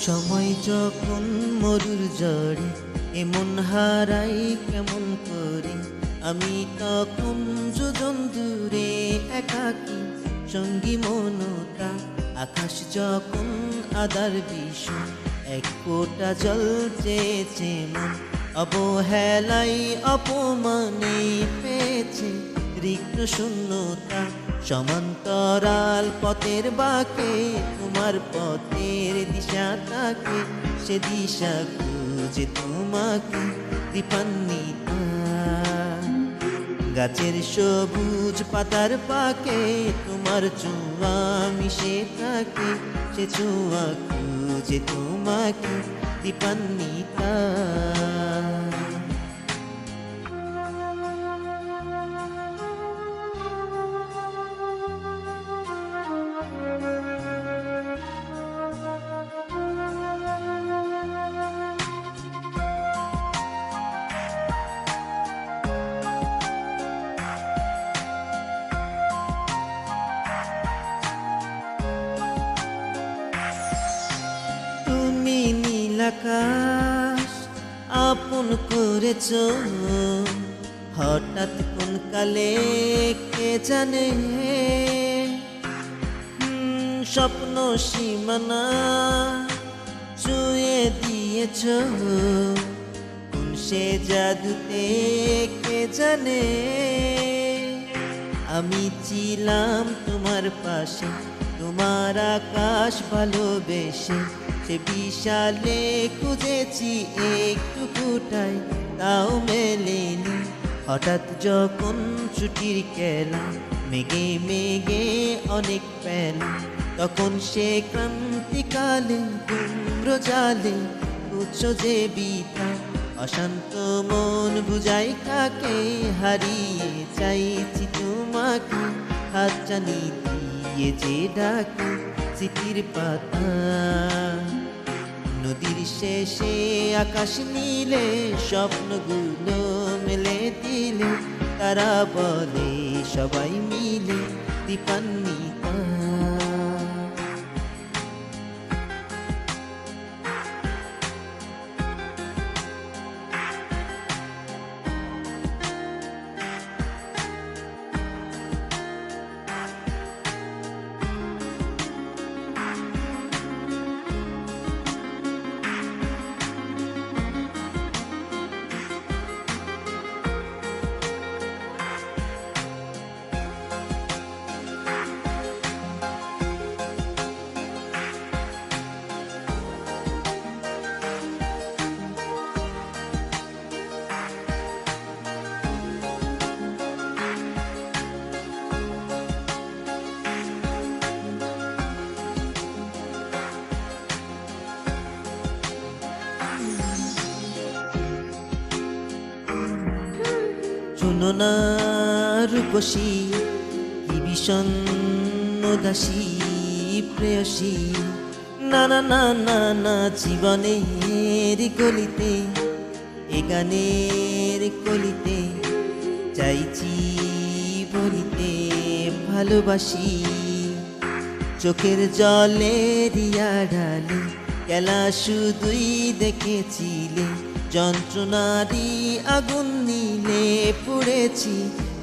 সময় যখন মরুর জড়ে এমন হারাই কেমন করে, আমি তখন যোজন দূরে একাকী সঙ্গী মনতা। আকাশ যখন আদার বিষয় এক ফোঁটা জল চেয়েছে মন, অবহেলাই অপমানে পেয়েছে রিক্ত শূন্যতা। সমান্তরাল পথের বাঁকে তোমার পথের দিশা থাকে, সে দিশা খুঁজে তোমাকে দীপান্বিতা। গাছের সবুজ পাতার পাকে তোমার ছোঁয়া মিশে থাকে, সে ছোঁয়া খুঁজে তোমাকে দীপান্বিতা। তুমি নীল আকাশ আপন করেছ, হঠাৎ কোন কালে কে জানে। স্বপ্ন সীমানা ছুঁয়ে দিয়েছ, কোন সে জাদুতে কে জানে। আমি ছিলাম তোমার পাশে, তোমার আকাশ ভালোবেসে, সে বিশালে খুঁজেছি একটু ফুটাই তাও মেলেনি। হঠাৎ যখন ছুটির খেলা মেঘে মেঘে অনেক পেলা, তখন সে ক্রান্তিকালে কুম্র জালে উচ্চ যে বিতা। অশান্ত মন বুঝাই কাকে হারিয়ে চাইছি তোমাকে, হাত জানি দিয়ে যে ডাকে স্মৃতির পাতা। নদীর শেষে আকাশ নীলে স্বপ্নগুলো মেলে দিলে, তারা বলে সবাই মিলে দীপান্বিতা। শুনো না রূপসী কি বিষণ্ণ দাসী প্রেয়সী, না না না না না জীবনের গলিতে এ গানের কলিতে চাইছি বলিতে ভালোবাসি। চোখের জলের আড়ালে খেলা শুধুই দেখেছিলে, যন্ত্রণারই আগুন নীলে পুড়েছি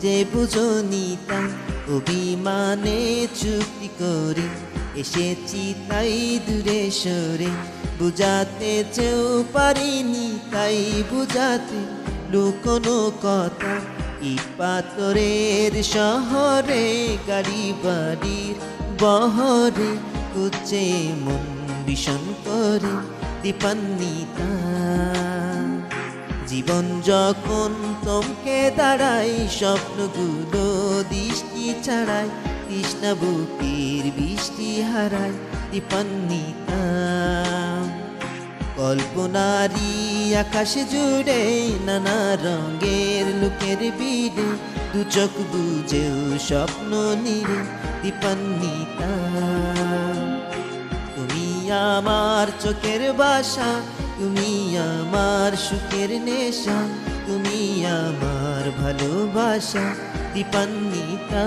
যে বুঝনি তা। অভিমানে চুক্তি করে এসেছি তাই দূরে সরে, বুঝাতে চেয়েও পারিনি তাই বুঝাতে লুকোনো কথা। ইট পাথরের শহরে গাড়ি বাড়ির বহরে খুঁজছে মন ভীষণ করে দীপান্বিতা। জীবন যখন থমকে দাঁড়ায়, স্বপ্নগুলো দৃষ্টি ছাড়ায়, তৃষ্ণা বুকের বৃষ্টি হারায় দীপান্বিতা। কল্পনারি আকাশ জুড়ে নানা রঙের লোকের ভিড়ে, দু চোখ বুঝেও স্বপ্ন নিরে দীপান্বিতা। তুমি আমার চোখের বাসা, তুমি আমার সুখের নেশা, তুমি আমার ভালোবাসা দীপান্বিতা।